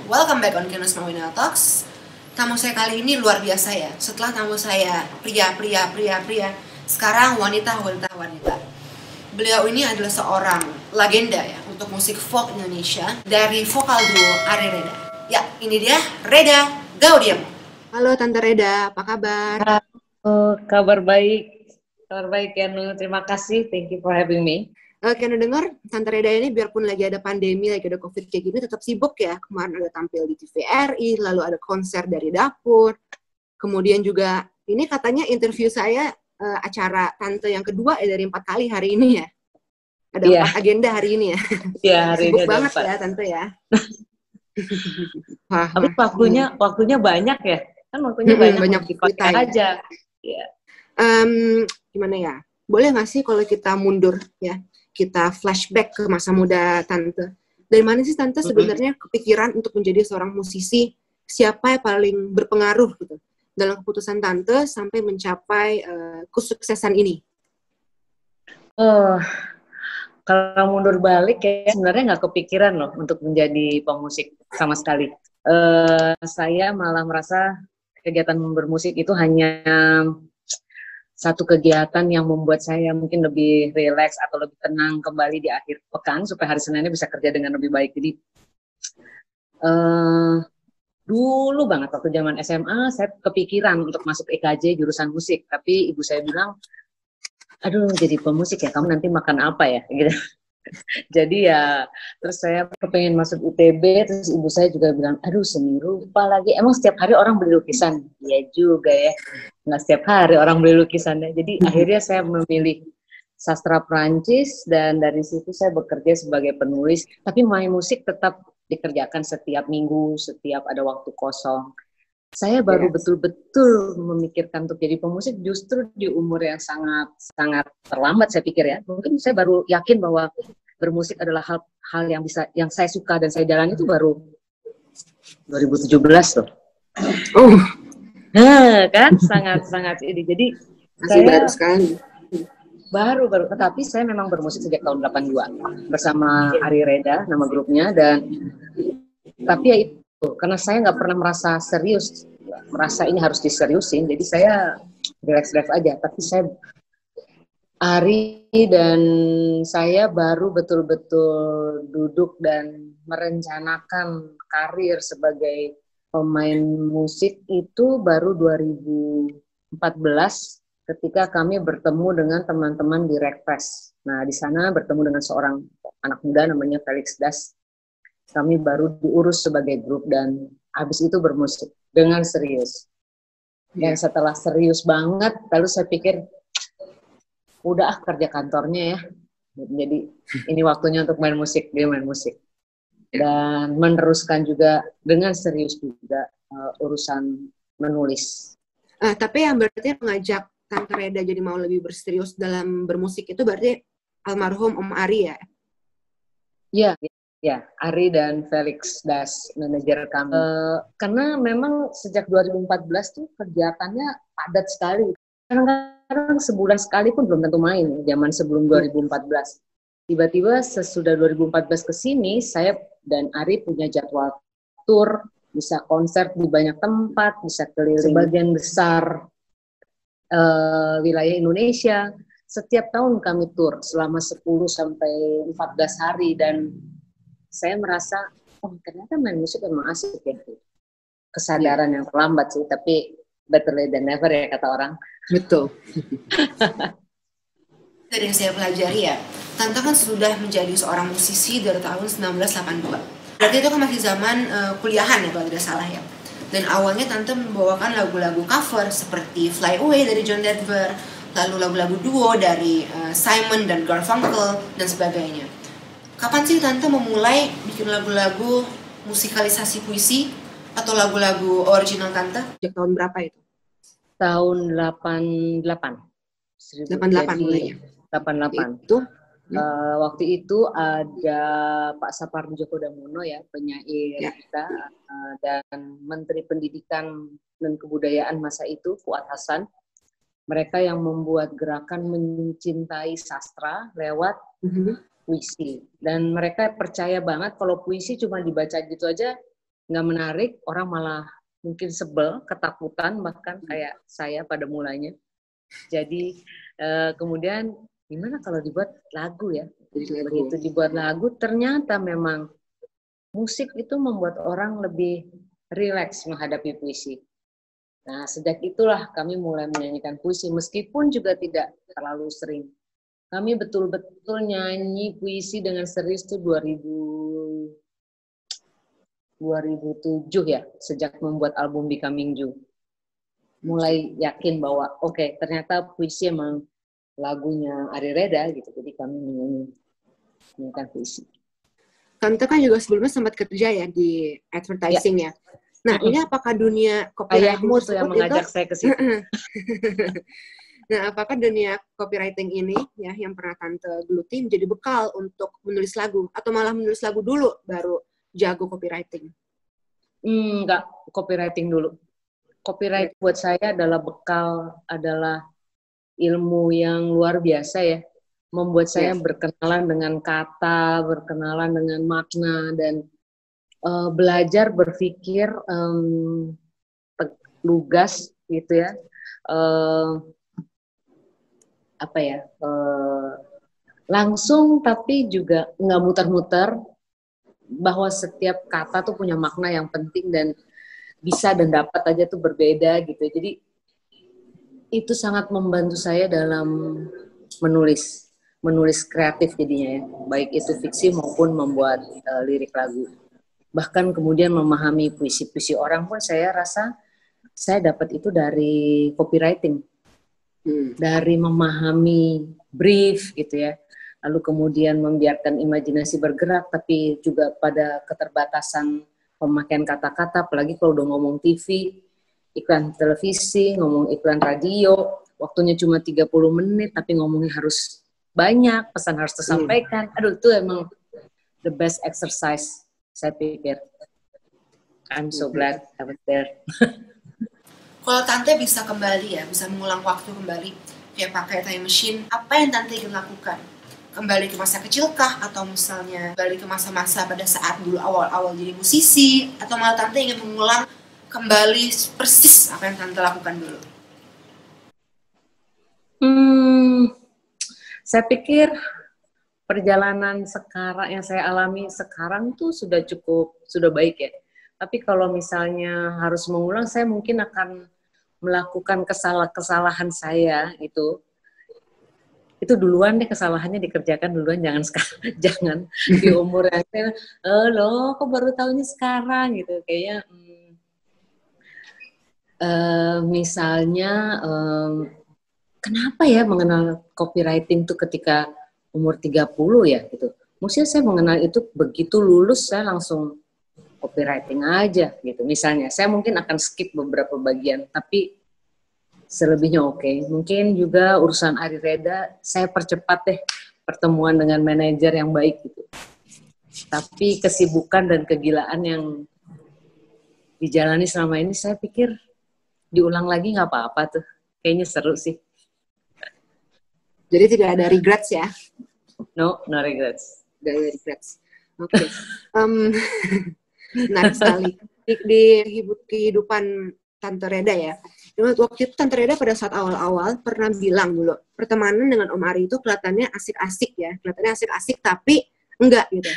Welcome back on Kinus Mawina Talks. Tamu saya kali ini luar biasa ya. Setelah tamu saya pria, sekarang wanita. Beliau ini adalah seorang legenda ya untuk musik folk Indonesia dari vokal duo Ari Reda. Ya, ini dia Reda Gaudiam. Halo Tante Reda, apa kabar? Halo, kabar baik Kenu. Terima kasih, thank you for having me. Kena dengar Tante Reda ini biarpun lagi ada pandemi, lagi ada COVID kayak gini, tetap sibuk ya. Kemarin ada tampil di TVRI, lalu ada konser dari dapur. Kemudian juga ini katanya interview saya acara Tante yang kedua dari 4 kali hari ini ya. Ada 4 agenda hari ini ya. Iya, hari sibuk ini banget 4. Ya Tante ya. Tapi waktunya banyak ya. Kan waktunya banyak dipakai aja. Ya. Gimana ya? Boleh nggak sih kalau kita mundur ya? Kita flashback ke masa muda Tante. Dari mana sih Tante sebenarnya kepikiran untuk menjadi seorang musisi? Siapa yang paling berpengaruh gitu dalam keputusan Tante sampai mencapai kesuksesan ini? Kalau mundur balik ya sebenarnya nggak kepikiran loh untuk menjadi pemusik sama sekali. Saya malah merasa kegiatan bermusik itu hanya satu kegiatan yang membuat saya mungkin lebih rileks atau lebih tenang kembali di akhir pekan supaya hari Seninnya bisa kerja dengan lebih baik. Jadi dulu banget waktu zaman SMA saya kepikiran untuk masuk EKJ jurusan musik, tapi ibu saya bilang, aduh jadi pemusik ya kamu nanti makan apa ya gitu. Jadi ya terus saya kepengen masuk ITB, terus ibu saya juga bilang, aduh seni rupa lagi, emang setiap hari orang beli lukisan? Ya juga ya, nggak setiap hari orang beli lukisannya. Jadi akhirnya saya memilih sastra Prancis dan dari situ saya bekerja sebagai penulis, tapi main musik tetap dikerjakan setiap minggu, setiap ada waktu kosong. Saya baru betul-betul memikirkan untuk jadi pemusik justru di umur yang sangat terlambat saya pikir ya. Mungkin saya baru yakin bahwa bermusik adalah hal yang saya suka dan saya jalani itu baru 2017 tuh. Kan sangat ini. Jadi masih baru sekali. Baru, tetapi saya memang bermusik sejak tahun 82 bersama Ari Reda nama grupnya, dan tapi ya itu karena saya nggak pernah merasa serius, merasa ini harus diseriusin, jadi saya relax aja. Tapi Ari dan saya baru betul-betul duduk dan merencanakan karir sebagai pemain musik itu baru 2014 ketika kami bertemu dengan teman-teman di Rekfest. Nah, di sana bertemu dengan seorang anak muda namanya Felix Das. Kami baru diurus sebagai grup dan habis itu bermusik dengan serius. Dan setelah serius banget, lalu saya pikir, udah kerja kantornya ya. Jadi ini waktunya untuk main musik, dia main musik. Dan meneruskan juga dengan serius juga urusan menulis. Tapi yang berarti mengajak Tante Reda jadi mau lebih berserius dalam bermusik itu berarti almarhum Om Ari ya? Ya, Ari dan Felix Das, manajer kami. Karena memang sejak 2014 tuh kegiatannya padat sekali. Kadang-kadang sebulan sekali pun belum tentu main, zaman sebelum 2014. Tiba-tiba sesudah 2014 ke sini, saya dan Ari punya jadwal tour, bisa konser di banyak tempat, bisa keliling sebagian besar wilayah Indonesia. Setiap tahun kami tur selama 10 sampai 14 hari dan saya merasa, oh ternyata main musik emang asik ya. Kesadaran yang terlambat sih, tapi better late than never ya kata orang. Betul. Dari yang saya pelajari ya, Tante kan sudah menjadi seorang musisi dari tahun 1982. Berarti itu kan masih zaman kuliahan ya kalau tidak salah ya. Dan awalnya Tante membawakan lagu-lagu cover seperti Fly Away dari John Denver, lalu lagu-lagu duo dari Simon dan Garfunkel dan sebagainya. Kapan sih Tante memulai bikin lagu-lagu musikalisasi puisi atau lagu-lagu original Tante? Sejak tahun berapa itu? Tahun 88. 88 mulainya. 88. Itu waktu itu ada Pak Sapardi Djoko Damono ya, penyair kita, dan Menteri Pendidikan dan Kebudayaan masa itu Fuad Hasan. Mereka yang membuat gerakan mencintai sastra lewat puisi. Dan mereka percaya banget kalau puisi cuma dibaca gitu aja nggak menarik, orang malah mungkin sebel, ketakutan, bahkan kayak saya pada mulanya. Jadi kemudian gimana kalau dibuat lagu ya? Begitu dibuat lagu, ternyata memang musik itu membuat orang lebih rileks menghadapi puisi. Nah, sejak itulah kami mulai menyanyikan puisi, meskipun juga tidak terlalu sering. Kami betul-betul nyanyi puisi dengan serius itu 2007 ya, sejak membuat album Becoming You. Mulai yakin bahwa oke, ternyata puisi emang lagunya Ari Reda gitu, jadi kami menyanyikan puisi. Tante kan juga sebelumnya sempat kerja ya di advertising ya. Nah, ini apakah dunia copywriting Ayahmu tuh yang mengajak saya ke situ. Nah, apakah dunia copywriting ini ya yang pernah Tante geluti menjadi bekal untuk menulis lagu atau malah menulis lagu dulu baru jago copywriting? Enggak, copywriting dulu. Copyright buat saya adalah bekal, adalah ilmu yang luar biasa ya. Membuat saya berkenalan dengan kata, berkenalan dengan makna, dan belajar berpikir lugas gitu ya. Langsung, tapi juga nggak muter-muter, bahwa setiap kata tuh punya makna yang penting dan bisa dan dapat aja tuh berbeda gitu. Jadi itu sangat membantu saya dalam menulis kreatif jadinya ya, baik itu fiksi maupun membuat lirik lagu. Bahkan kemudian memahami puisi-puisi orang pun saya rasa saya dapat itu dari copywriting. Dari memahami brief gitu ya, lalu kemudian membiarkan imajinasi bergerak, tapi juga pada keterbatasan pemakaian kata-kata, apalagi kalau udah ngomong TV, iklan televisi, ngomong iklan radio, waktunya cuma 30 menit, tapi ngomongnya harus banyak, pesan harus tersampaikan. Aduh, itu emang the best exercise, saya pikir. I'm so glad I was there. Kalau Tante bisa kembali ya, bisa mengulang waktu kembali, kayak pakai time machine, apa yang Tante ingin lakukan? Kembali ke masa kecilkah? Atau misalnya kembali ke masa-masa pada saat dulu awal-awal jadi musisi? Atau malah Tante ingin mengulang kembali persis apa yang Tante lakukan dulu? Saya pikir perjalanan sekarang yang saya alami sekarang tuh sudah baik ya. Tapi kalau misalnya harus mengulang, saya mungkin akan melakukan kesalahan saya itu duluan deh, kesalahannya dikerjakan duluan, jangan sekarang, jangan di umur yang loh kok baru tahunya sekarang gitu. Kayaknya misalnya kenapa ya mengenal copywriting tuh ketika umur 30 ya gitu. Maksudnya saya mengenal itu begitu lulus saya langsung copywriting aja gitu. Misalnya saya mungkin akan skip beberapa bagian, tapi selebihnya oke. Mungkin juga urusan Ari Reda saya percepat deh pertemuan dengan manajer yang baik gitu. Tapi kesibukan dan kegilaan yang dijalani selama ini saya pikir diulang lagi nggak apa-apa tuh. Kayaknya seru sih. Jadi tidak ada regrets ya? No regrets. Tidak ada regrets. Oke. Menarik sekali. Di kehidupan Tante Reda ya. Waktu itu Tante Reda pada saat awal-awal pernah bilang dulu, pertemanan dengan Om Ari itu kelihatannya asik-asik ya. Kelihatannya asik-asik tapi enggak gitu.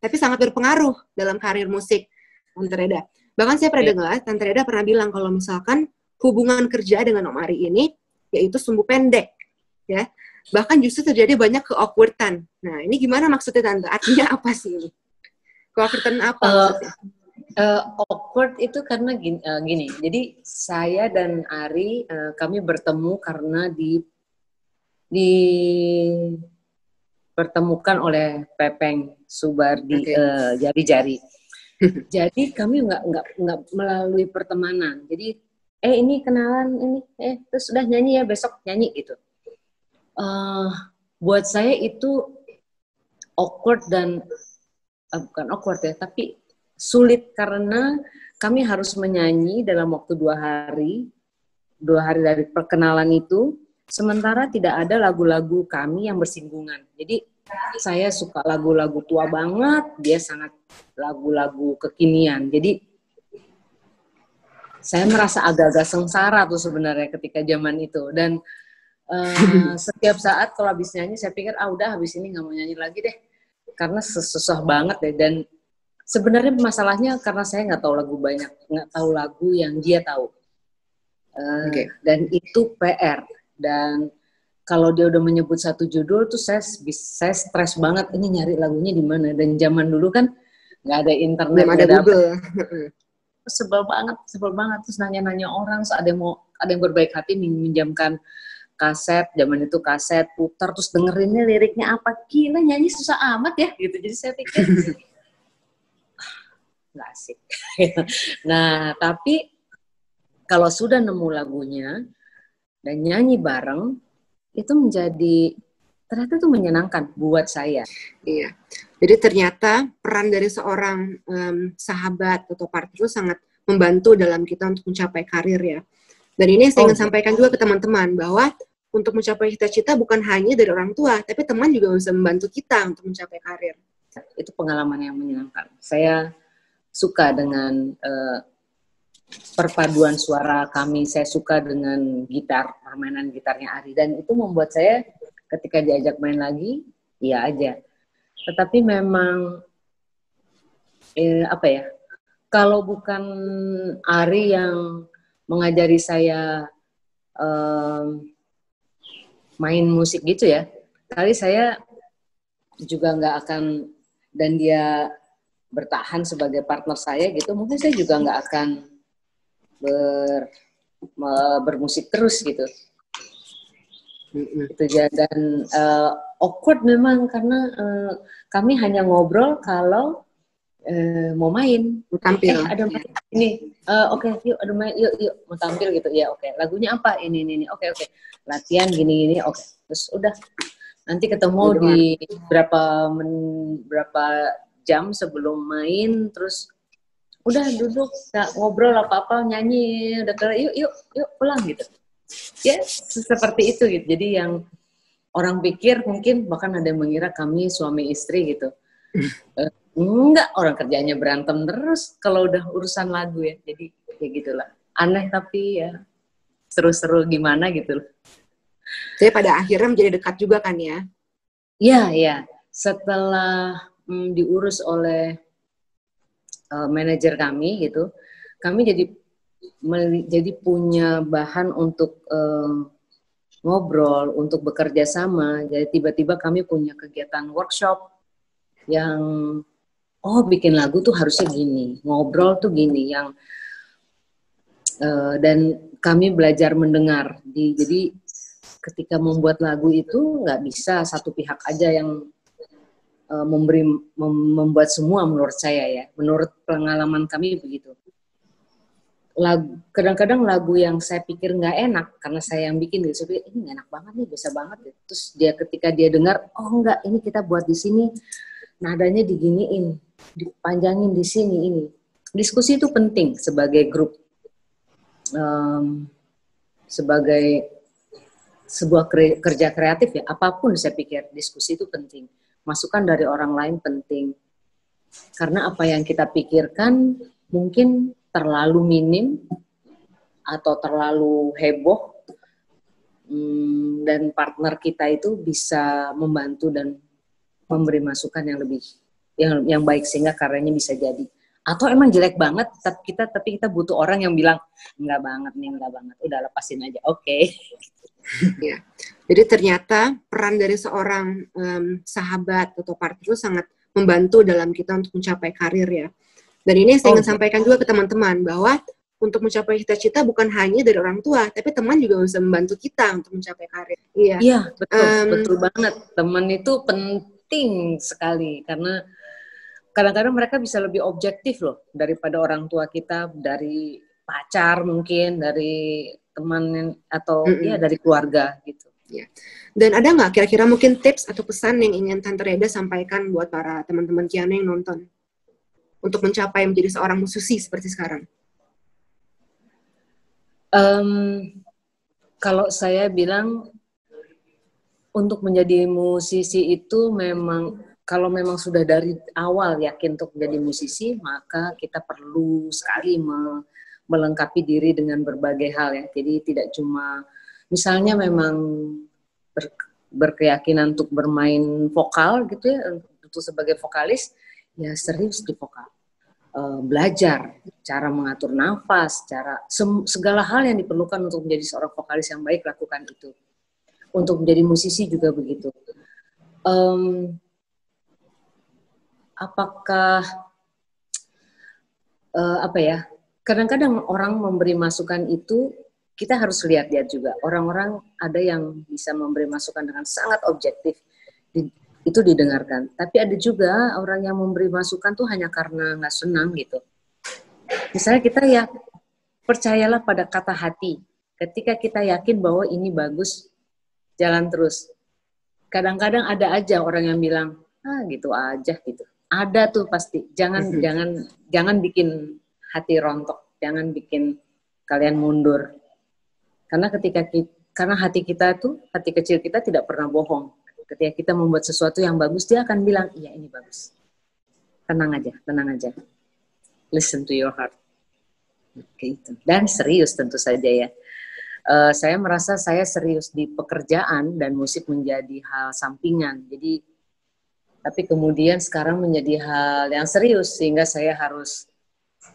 Tapi sangat berpengaruh dalam karir musik Tante Reda. Bahkan saya pernah dengar Tante Reda pernah bilang kalau misalkan hubungan kerja dengan Om Ari ini yaitu sumbu pendek ya. Bahkan justru terjadi banyak ke-awkward-an. Nah, ini gimana maksudnya Tante? Artinya apa sih ini? Ke-awkward-an apa maksudnya? Awkward itu karena gini. Jadi saya dan Ari kami bertemu karena dipertemukan oleh Pepeng Subardi Jari-Jari. Jadi kami nggak melalui pertemanan. Jadi ini kenalan ini terus udah nyanyi ya, besok nyanyi gitu. Buat saya itu awkward dan bukan awkward ya, tapi sulit karena kami harus menyanyi dalam waktu 2 hari dari perkenalan itu, sementara tidak ada lagu-lagu kami yang bersinggungan. Jadi saya suka lagu-lagu tua banget, dia sangat lagu-lagu kekinian. Jadi saya merasa agak-agak sengsara tuh sebenarnya ketika zaman itu. Dan setiap saat kalau habis nyanyi saya pikir udah habis ini nggak mau nyanyi lagi deh, karena susah banget deh. Dan sebenarnya masalahnya karena saya nggak tahu lagu banyak, nggak tahu lagu yang dia tahu. Dan itu PR. Dan kalau dia udah menyebut satu judul tuh saya stres banget, ini nyari lagunya di mana. Dan zaman dulu kan nggak ada internet, belum ada Google. Sebel banget. Terus nanya-nanya orang, so ada yang berbaik hati minjamkan kaset, zaman itu kaset putar, terus dengerinnya liriknya apa, gila nyanyi susah amat ya gitu. Jadi saya pikir nggak asik. Nah tapi kalau sudah nemu lagunya dan nyanyi bareng, itu ternyata itu menyenangkan buat saya. Iya. Jadi ternyata peran dari seorang sahabat atau partner itu sangat membantu dalam kita untuk mencapai karir ya. Dan ini saya ingin sampaikan juga ke teman-teman bahwa untuk mencapai cita-cita bukan hanya dari orang tua, tapi teman juga bisa membantu kita untuk mencapai karir. Itu pengalaman yang menyenangkan. Saya suka dengan perpaduan suara kami, saya suka dengan permainan gitarnya Ari, dan itu membuat saya ketika diajak main lagi, iya aja. Tetapi memang kalau bukan Ari yang mengajari saya main musik gitu ya, kali saya juga nggak akan, dan dia bertahan sebagai partner saya gitu, mungkin saya juga nggak akan bermusik terus gitu. Itu aja. Dan awkward memang karena kami hanya ngobrol kalau mau main, tampil. Ada main ini, oke, yuk ada main, yuk mau tampil gitu ya, oke. Lagunya apa? Ini, oke, latihan gini, oke. Terus udah nanti ketemu di berapa jam sebelum main, terus udah duduk, ngobrol apa nyanyi, udah kelar, yuk pulang gitu. Ya seperti itu gitu. Jadi yang orang pikir mungkin bahkan ada yang mengira kami suami istri gitu. Enggak, orang kerjanya berantem terus kalau udah urusan lagu ya. Jadi ya gitulah. Aneh tapi ya seru-seru gimana gitu loh. Jadi pada akhirnya menjadi dekat juga kan ya? Iya. Setelah diurus oleh manajer kami gitu, kami jadi punya bahan untuk ngobrol, untuk bekerja sama. Jadi tiba-tiba kami punya kegiatan workshop yang bikin lagu tuh harusnya gini, ngobrol tuh gini, yang dan kami belajar mendengar. Jadi ketika membuat lagu itu nggak bisa satu pihak aja yang membuat semua, menurut saya ya, menurut pengalaman kami begitu. Kadang-kadang lagu yang saya pikir nggak enak karena saya yang bikin gitu, saya pikir ini nggak enak banget nih, biasa banget gitu. Terus ketika dia dengar, enggak, ini kita buat di sini nadanya diginiin, dipanjangin di sini ini. Diskusi itu penting sebagai grup, sebagai sebuah kerja kreatif ya, apapun saya pikir diskusi itu penting. Masukan dari orang lain penting. Karena apa yang kita pikirkan mungkin terlalu minim atau terlalu heboh, dan partner kita itu bisa membantu dan memberi masukan yang lebih yang baik sehingga karyanya bisa jadi. Atau emang jelek banget, tapi kita butuh orang yang bilang enggak banget, udah lepasin aja, oke. Ya. Jadi ternyata peran dari seorang sahabat atau partner itu sangat membantu dalam kita untuk mencapai karir ya. Dan ini saya ingin sampaikan juga ke teman-teman bahwa untuk mencapai cita-cita bukan hanya dari orang tua, tapi teman juga bisa membantu kita untuk mencapai karir. Iya, betul banget. Teman itu penting sekali karena kadang-kadang mereka bisa lebih objektif loh daripada orang tua kita, dari pacar mungkin, dari teman atau ya dari keluarga gitu. Ya. Dan ada nggak kira-kira mungkin tips atau pesan yang ingin Tante Reda sampaikan buat para teman-teman Kiana yang nonton untuk mencapai menjadi seorang musisi seperti sekarang? Kalau saya bilang untuk menjadi musisi itu memang kalau memang sudah dari awal yakin untuk menjadi musisi, maka kita perlu sekali melengkapi diri dengan berbagai hal ya. Jadi tidak cuma misalnya memang berkeyakinan untuk bermain vokal gitu ya, untuk sebagai vokalis, ya serius di vokal. Belajar cara mengatur nafas, segala hal yang diperlukan untuk menjadi seorang vokalis yang baik, lakukan itu. Untuk menjadi musisi juga begitu. Apakah apa ya? Kadang-kadang orang memberi masukan itu kita harus lihat-lihat juga. Orang-orang ada yang bisa memberi masukan dengan sangat objektif, itu didengarkan. Tapi ada juga orang yang memberi masukan tuh hanya karena nggak senang gitu. Misalnya kita ya percayalah pada kata hati. Ketika kita yakin bahwa ini bagus, jalan terus. Kadang-kadang ada aja orang yang bilang, gitu aja gitu. Ada tuh pasti. Jangan bikin hati rontok, jangan bikin kalian mundur. Karena karena hati kita tuh, hati kecil kita tidak pernah bohong. Ketika kita membuat sesuatu yang bagus, dia akan bilang, iya ini bagus. Tenang aja. Listen to your heart. Gitu. Dan serius tentu saja ya. Saya merasa saya serius di pekerjaan dan musik menjadi hal sampingan. Jadi, tapi kemudian sekarang menjadi hal yang serius sehingga saya harus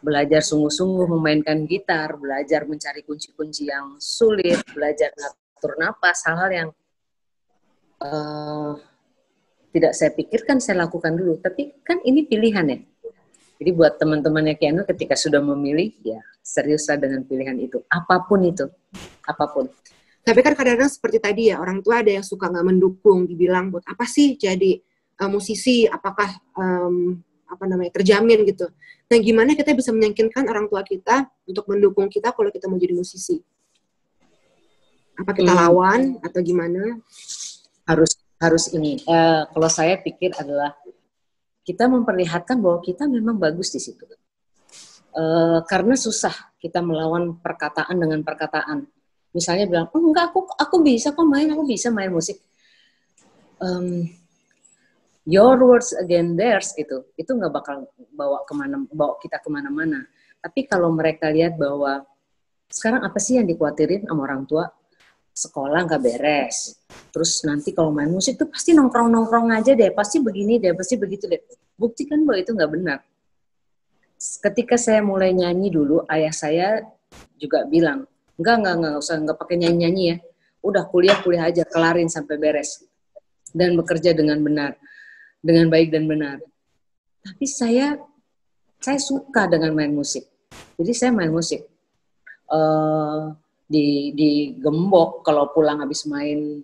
belajar sungguh-sungguh memainkan gitar, belajar mencari kunci-kunci yang sulit, belajar ngatur napas, hal-hal yang tidak saya pikirkan saya lakukan dulu. Tapi kan ini pilihan ya. Jadi buat teman-temannya Keanu ketika sudah memilih, ya seriuslah dengan pilihan itu. Apapun itu. Apapun. Tapi kan kadang-kadang seperti tadi ya, orang tua ada yang suka nggak mendukung, dibilang buat apa sih jadi musisi, apakah terjamin gitu. Nah gimana kita bisa meyakinkan orang tua kita untuk mendukung kita kalau kita mau jadi musisi? Apa kita lawan atau gimana? Harus ini. Kalau saya pikir adalah kita memperlihatkan bahwa kita memang bagus di situ. Karena susah kita melawan perkataan dengan perkataan. Misalnya bilang, enggak, aku bisa kok main, aku bisa main musik. Your words against theirs gitu, itu nggak bakal bawa kita kemana-mana. Tapi kalau mereka lihat bahwa sekarang apa sih yang dikhawatirin sama orang tua? Sekolah nggak beres, terus nanti kalau main musik tuh pasti nongkrong aja deh, pasti begini deh, pasti begitu deh. Buktikan bahwa itu nggak benar. Ketika saya mulai nyanyi dulu, ayah saya juga bilang, enggak usah, nggak pakai nyanyi ya, udah kuliah aja, kelarin sampai beres dan bekerja dengan benar, dengan baik dan benar. Tapi saya suka dengan main musik, jadi saya main musik. Di Gembok kalau pulang habis main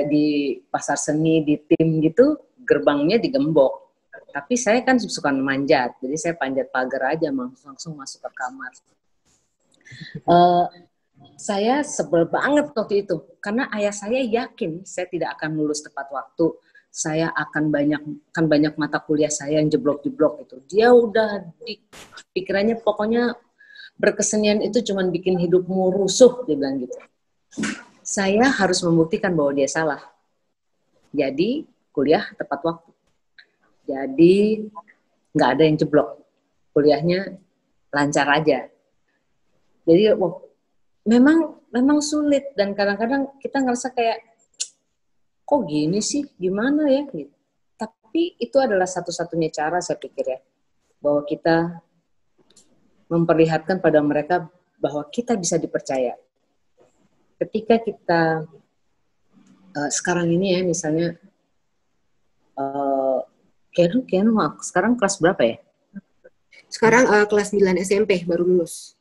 di pasar seni di tim gitu, gerbangnya di Gembok. Tapi saya kan suka manjat, jadi saya panjat pagar aja langsung masuk ke kamar. Saya sebel banget waktu itu karena ayah saya yakin saya tidak akan lulus tepat waktu. Saya akan banyak mata kuliah saya yang jeblok-jeblok gitu. Dia udah di pikirannya pokoknya berkesenian itu cuma bikin hidupmu rusuh, dia bilang gitu. Saya harus membuktikan bahwa dia salah. Jadi kuliah tepat waktu. Jadi nggak ada yang jeblok. Kuliahnya lancar aja. Jadi memang sulit dan kadang-kadang kita ngerasa kayak kok gini sih, gimana ya? Gitu. Tapi itu adalah satu-satunya cara saya pikir ya, bahwa kita memperlihatkan pada mereka bahwa kita bisa dipercaya. Ketika kita sekarang ini ya, misalnya Keanu sekarang kelas berapa ya? Sekarang kelas 9 SMP baru lulus.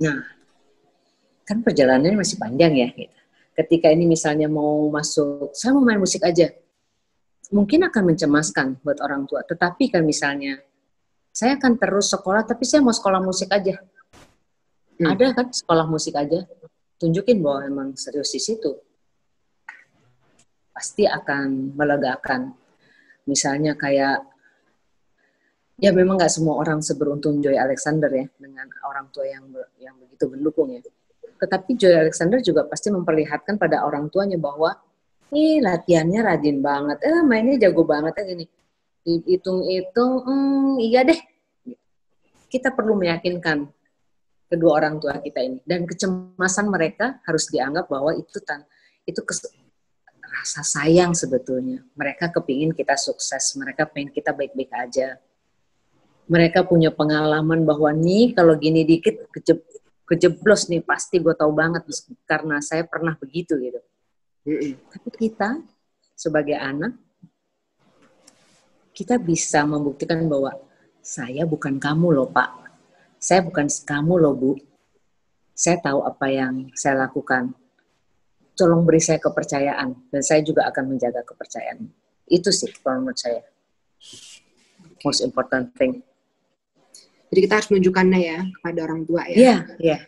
Nah, kan perjalanannya masih panjang ya. Gitu. Ketika ini misalnya mau masuk, saya mau main musik aja, mungkin akan mencemaskan buat orang tua. Tetapi kan misalnya, saya akan terus sekolah, tapi saya mau sekolah musik aja. Ada kan sekolah musik aja, tunjukin bahwa emang serius di situ. Pasti akan melegakan. Misalnya kayak, ya memang nggak semua orang seberuntung Joy Alexander ya, dengan orang tua yang begitu mendukung ya. Tetapi Joy Alexander juga pasti memperlihatkan pada orang tuanya bahwa, latihannya rajin banget, mainnya jago banget, gini. Dihitung-hitung, iya deh. Kita perlu meyakinkan kedua orang tua kita ini. Dan kecemasan mereka harus dianggap bahwa itu rasa sayang sebetulnya. Mereka kepingin kita sukses, mereka pengen kita baik-baik aja. Mereka punya pengalaman bahwa nih kalau gini dikit kejeblos nih, pasti gue tahu banget karena saya pernah begitu gitu. Tapi kita sebagai anak, kita bisa membuktikan bahwa saya bukan kamu loh Pak, saya bukan kamu loh Bu, saya tahu apa yang saya lakukan. Tolong beri saya kepercayaan dan saya juga akan menjaga kepercayaan. Itu sih kalau menurut saya most important thing. Jadi kita harus menunjukkannya ya kepada orang tua ya. Iya.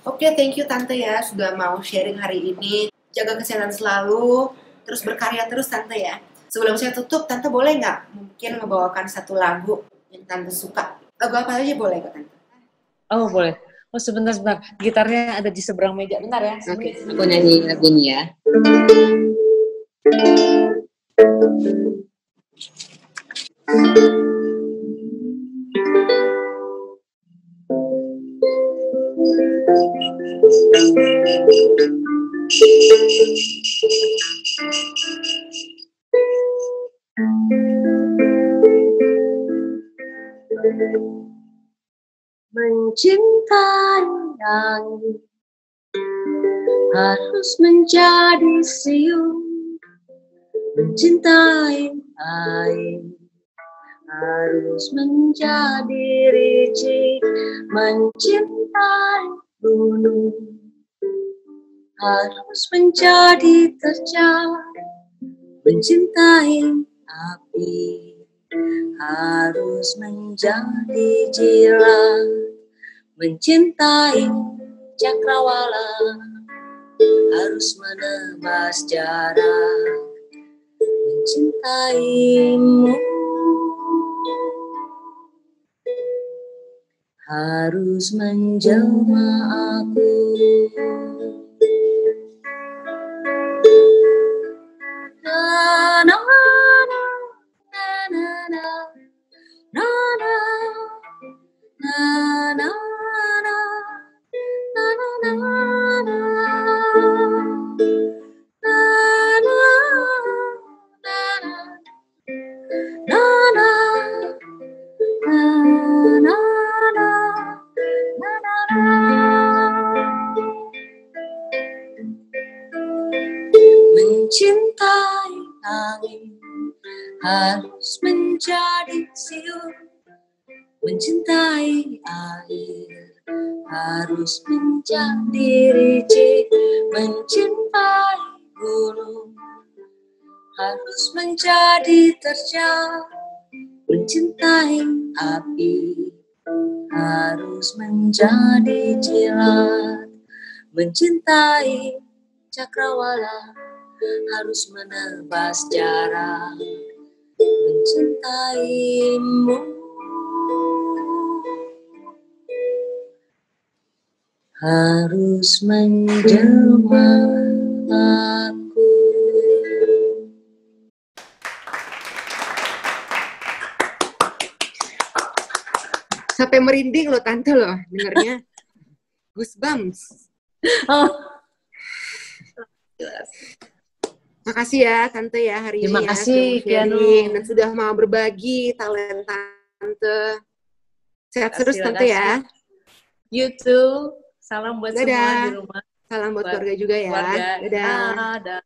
Oke, thank you Tante ya sudah mau sharing hari ini. Jaga kesehatan selalu, terus berkarya terus Tante ya. Sebelum saya tutup, Tante boleh nggak mungkin membawakan satu lagu yang Tante suka? Lagu apa aja boleh kok Tante? Oh boleh. Oh sebentar. Gitarnya ada di seberang meja. Bentar ya. Oke. Aku nyanyi lagu ini ya. Mencintai yang harus menjadi siung, mencintai air harus menjadi licik, mencintai gunung harus menjadi terjal, mencintai api harus menjadi jiran, mencintai cakrawala harus menebas jarak, mencintaimu harus menjelma aku. Na na na na na na na na na mencintai angin harus menjadi siung, mencintai air harus menjadi licik, mencintai gunung harus menjadi terjal, mencintai api harus menjadi jilat, mencintai cakrawala harus menebas jarak, mencintaimu harus menjelma aku. Sampai merinding loh Tante loh dengarnya. Goosebumps. Oh. Makasih ya Tante ya hari Terima ini ya kasih, sudah sharing dan sudah mau berbagi talenta Tante. Sehat terus Tante ya. You too. Salam buat Dadah. semua di rumah. Salam buat keluarga juga ya. Dadah.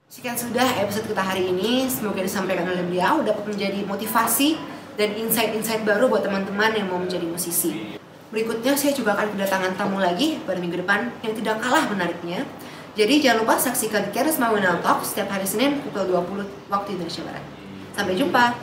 Sekian sudah episode kita hari ini. Semoga disampaikan oleh beliau dapat menjadi motivasi dan insight-insight baru buat teman-teman yang mau menjadi musisi. Berikutnya saya juga akan kedatangan tamu lagi pada minggu depan yang tidak kalah menariknya. Jadi jangan lupa saksikan Charisma Winal Talk setiap hari Senin pukul 20 waktu Indonesia Barat. Sampai jumpa.